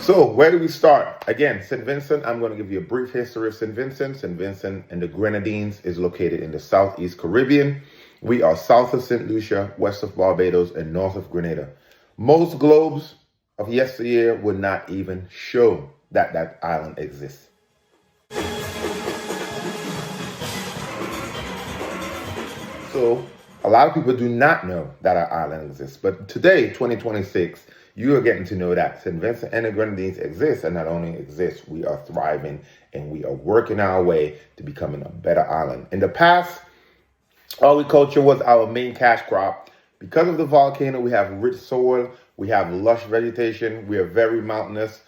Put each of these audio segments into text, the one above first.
So where do we start? Again, Saint Vincent, I'm going to give you a brief history of Saint Vincent. Saint Vincent and the Grenadines is located in the Southeast Caribbean. We are south of St. Lucia, west of Barbados, and north of Grenada. Most globes of yesteryear would not even show that that island exists. So a lot of people do not know that our island exists. But today, 2026, you are getting to know that St. Vincent and the Grenadines exist, and not only exist, we are thriving and we are working our way to becoming a better island. In the past, agriculture was our main cash crop. Because of the volcano, we have rich soil, we have lush vegetation, we are very mountainous,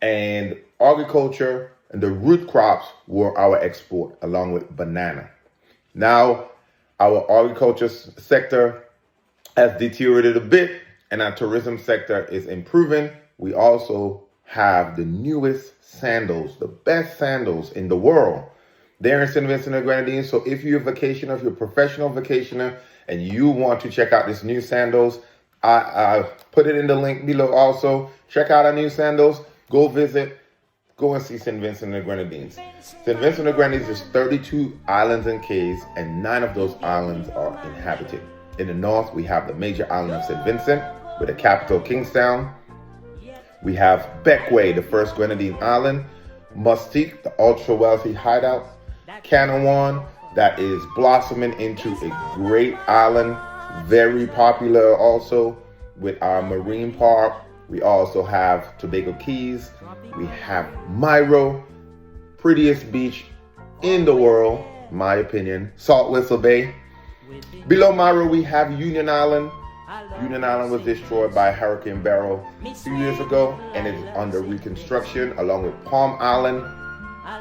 and agriculture and the root crops were our export along with banana. Now, our agriculture sector has deteriorated a bit and our tourism sector is improving. We also have the newest sandals, the best sandals in the world. They're in St. Vincent and Grenadines. So if you're a vacationer, if you're a professional vacationer and you want to check out this new sandals, I put it in the link below also. Check out our new sandals. Go visit. Go and see St. Vincent and the Grenadines. St. Vincent and the Grenadines is 32 islands and cays, and 9 of those islands are inhabited. In the north, we have the major island of Saint Vincent with the capital Kingstown. We have Bequia, the first Grenadine island. Mustique, the ultra-wealthy hideout. Canawan, that is blossoming into a great island. Very popular also with our marine park. We also have Tobago Keys. We have Myro, prettiest beach in the world, in my opinion. Salt Whistle Bay. Below Myro, we have Union Island. Union Island was destroyed by Hurricane Beryl a few years ago and is under reconstruction along with Palm Island.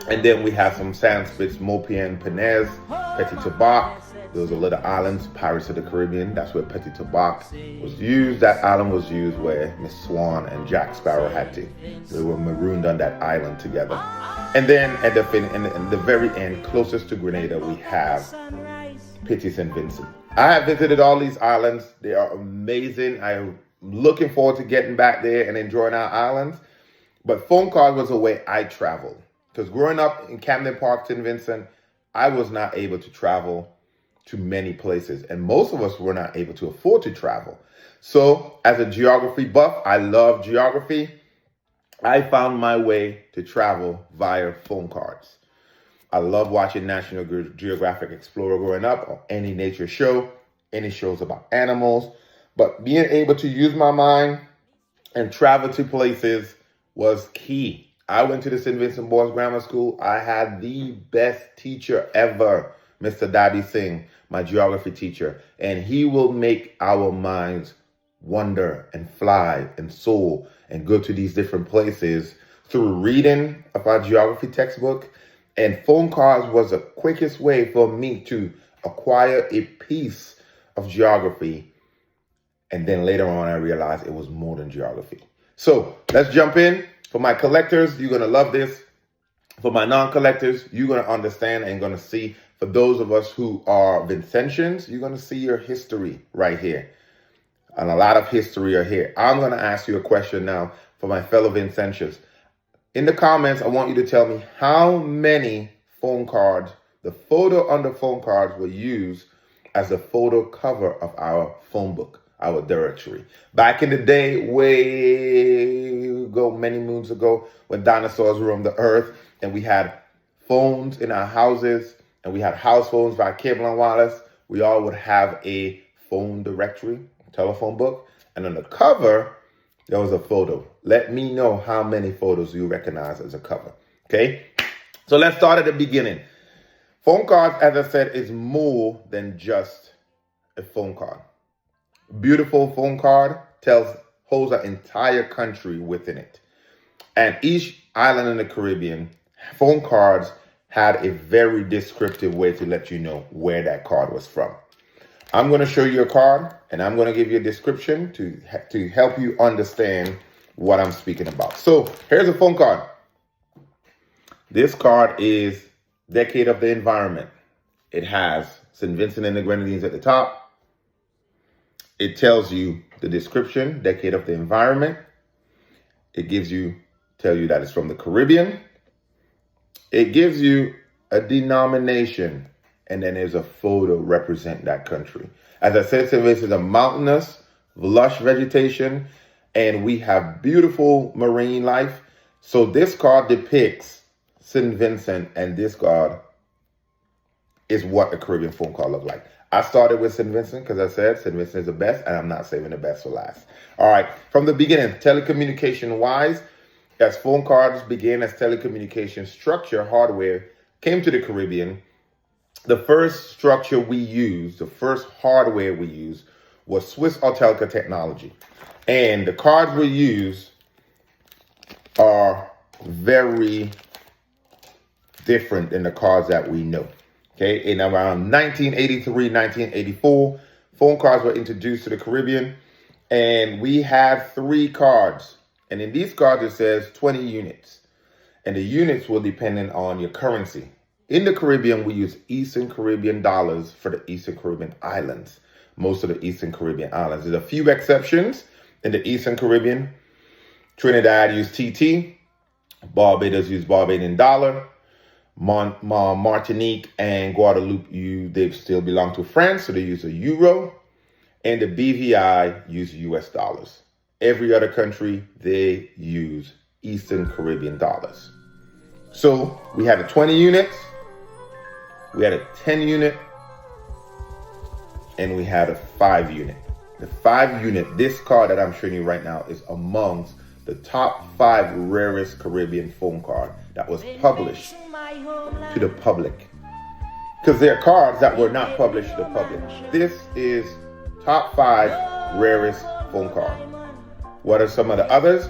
And then we have some sand spits, Mopian, Penez, Petit Tobac. Those are little islands, Pirates of the Caribbean. That's where Petit Tobac was used. That island was used where Miss Swan and Jack Sparrow had to. They were marooned on that island together. And then at the very end, closest to Grenada, we have Petit Saint Vincent. I have visited all these islands. They are amazing. I'm looking forward to getting back there and enjoying our islands. But Phonecards was the way I traveled. Because growing up in Camden Park, St. Vincent, I was not able to travel to many places. And most of us were not able to afford to travel. So as a geography buff, I love geography. I found my way to travel via Phonecards. I love watching National Geographic Explorer growing up, or any nature show, any shows about animals. But being able to use my mind and travel to places was key. I went to the St. Vincent Boys Grammar School. I had the best teacher ever, Mr. Dabby Singh, my geography teacher. And he will make our minds wonder and fly and soar and go to these different places through reading of our geography textbook. And Phonecards was the quickest way for me to acquire a piece of geography. And then later on, I realized it was more than geography. So let's jump in. For my collectors, you're going to love this. For my non-collectors, you're going to understand and going to see. For those of us who are Vincentians, you're going to see your history right here. And a lot of history are here. I'm going to ask you a question now for my fellow Vincentians. In the comments, I want you to tell me how many Phonecards, the photo on the Phonecards were used as the photo cover of our phone book, our directory. Back in the day, way ago, many moons ago, when dinosaurs roamed the earth and we had phones in our houses and we had house phones by cable and wireless, we all would have a phone directory, telephone book, and on the cover, there was a photo. Let me know how many photos you recognize as a cover, okay? So let's start at the beginning. Phonecards, as I said, is more than just a phone card. Beautiful phone card holds an entire country within it. And each island in the Caribbean, Phonecards had a very descriptive way to let you know where that card was from. I'm going to show you a card and I'm going to give you a description to help you understand what I'm speaking about. So here's a phone card. This card is Decade of the Environment. It has St. Vincent and the Grenadines at the top. It tells you the description, Decade of the Environment. It gives you tell you that it's from the Caribbean. It gives you a denomination, and then there's a photo representing that country. As I said, Saint Vincent is a mountainous, lush vegetation, and we have beautiful marine life. So this card depicts Saint Vincent, and this card is what a Caribbean phone card looked like. I started with Saint Vincent because I said Saint Vincent is the best, and I'm not saving the best for last. All right, from the beginning, telecommunication-wise, as phone cards began as telecommunication structure hardware came to the Caribbean, the first structure we used, the first hardware we used, was Swiss Autelca technology. And the cards we use are very different than the cards that we know. Okay, in around 1983, 1984, phone cards were introduced to the Caribbean, and we had 3 cards. And in these cards, it says 20 units. And the units will depend on your currency. In the Caribbean, we use Eastern Caribbean dollars for the Eastern Caribbean islands. Most of the Eastern Caribbean islands. There's a few exceptions in the Eastern Caribbean. Trinidad use TT. Barbados use Barbadian dollar. Martinique and Guadeloupe, they still belong to France, so they use a euro. And the BVI use US dollars. Every other country, they use Eastern Caribbean dollars. So we had a 20 units, we had a 10 unit, and we had a 5 unit. The 5 unit, this card that I'm showing you right now, is amongst the top 5 rarest Caribbean phone card that was published to the public. Because there are cards that were not published to the public. This is top 5 rarest phone card. What are some of the others?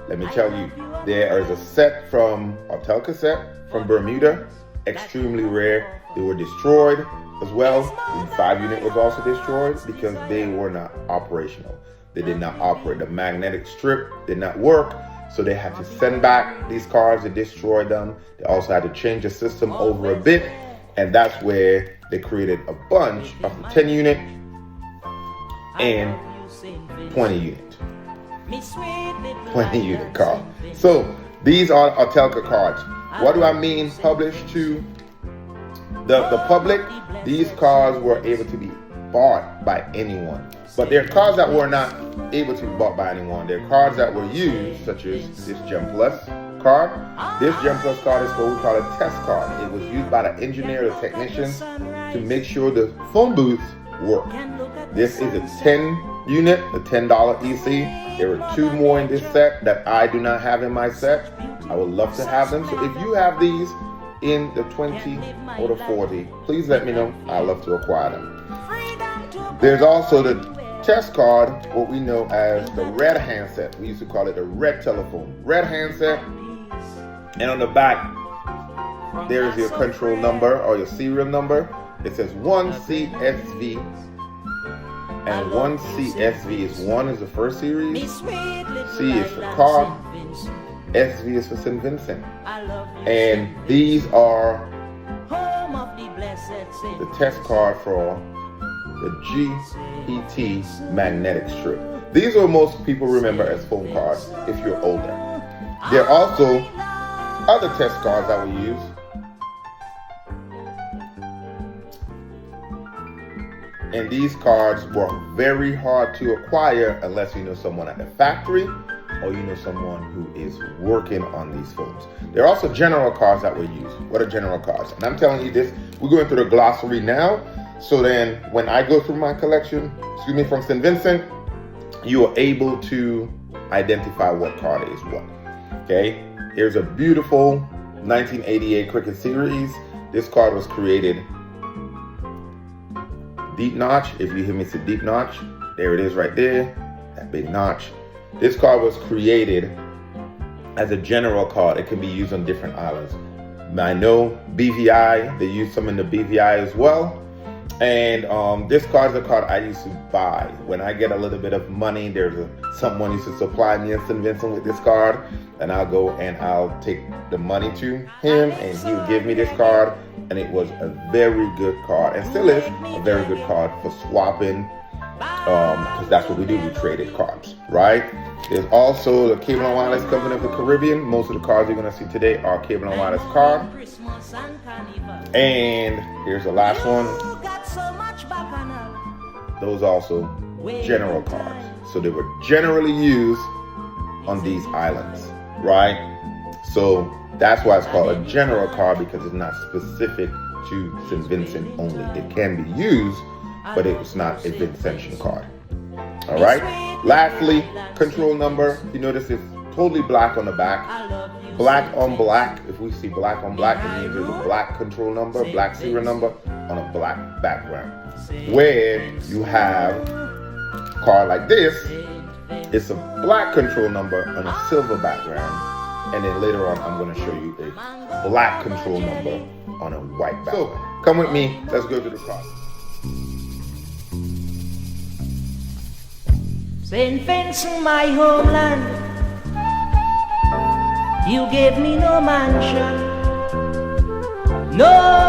Let me tell you. There is a set from Autelca set from Bermuda, extremely rare. They were destroyed as well. The 5 unit was also destroyed because they were not operational. They did not operate. The magnetic strip did not work, so they had to send back these cards and destroy them. They also had to change the system over a bit, and that's where they created a bunch of the 10 unit and 20 unit. 20 unit card. So these are Autelca cards. What do I mean published to the public? These cards were able to be bought by anyone. But there are cards that were not able to be bought by anyone. There are cards that were used, such as this Gem Plus card. This Gem Plus card is what we call a test card. It was used by the engineer, the technicians, to make sure the phone booths work. This is a 10 unit, the $10 EC. There are 2 more in this set that I do not have in my set. I would love to have them. So if you have these in the 20 or the 40, please let me know. I'd love to acquire them. There's also the test card, what we know as the red handset. We used to call it the red telephone. Red handset. And on the back, there is your control number or your serial number. It says 1CSV. And 1CSV is 1 is the first series, C is for card, SV is for Saint Vincent. And these are the test card for the GPT magnetic strip. These are most people remember as phone cards if you're older. There are also other test cards that we use. And these cards were very hard to acquire unless you know someone at the factory or you know someone who is working on these phones. There are also general cards that were used. What are general cards? And I'm telling you this, we're going through the glossary now. So then when I go through my collection, from Saint Vincent, you are able to identify what card is what. Okay, here's a beautiful 1988 Cricket Series. This card was created deep notch. If you hear me say deep notch, there it is right there, that big notch. This card was created as a general card. It can be used on different islands. I know BVI, they use some in the BVI as well. And this card is a card I used to buy. When I get a little bit of money, someone used to supply me in Saint Vincent with this card, and I'll go and I'll take the money to him and he'll give me this card. And it was a very good card, and still is a very good card for swapping, because that's what we do, we traded cards. right? There's also the Cable and Wireless Company of the Caribbean. Most of the cards you're going to see today are Cable and Wireless card. And here's the last one. Those also general cards. So they were generally used on these islands, right? So that's why it's called a general card, because it's not specific to Saint Vincent only. It can be used, but it's not a Vincentian card. All right. Lastly, control number. You notice it's totally black on the back. Black on black. If we see black on black, it means there's a black control number, black serial number on a black background. Where you have a card like this, it's a black control number on a silver background. And then later on, I'm going to show you a black control number on a white background. So come with me. Let's go to the card. Saint Vincent, my homeland, you gave me no mansion, no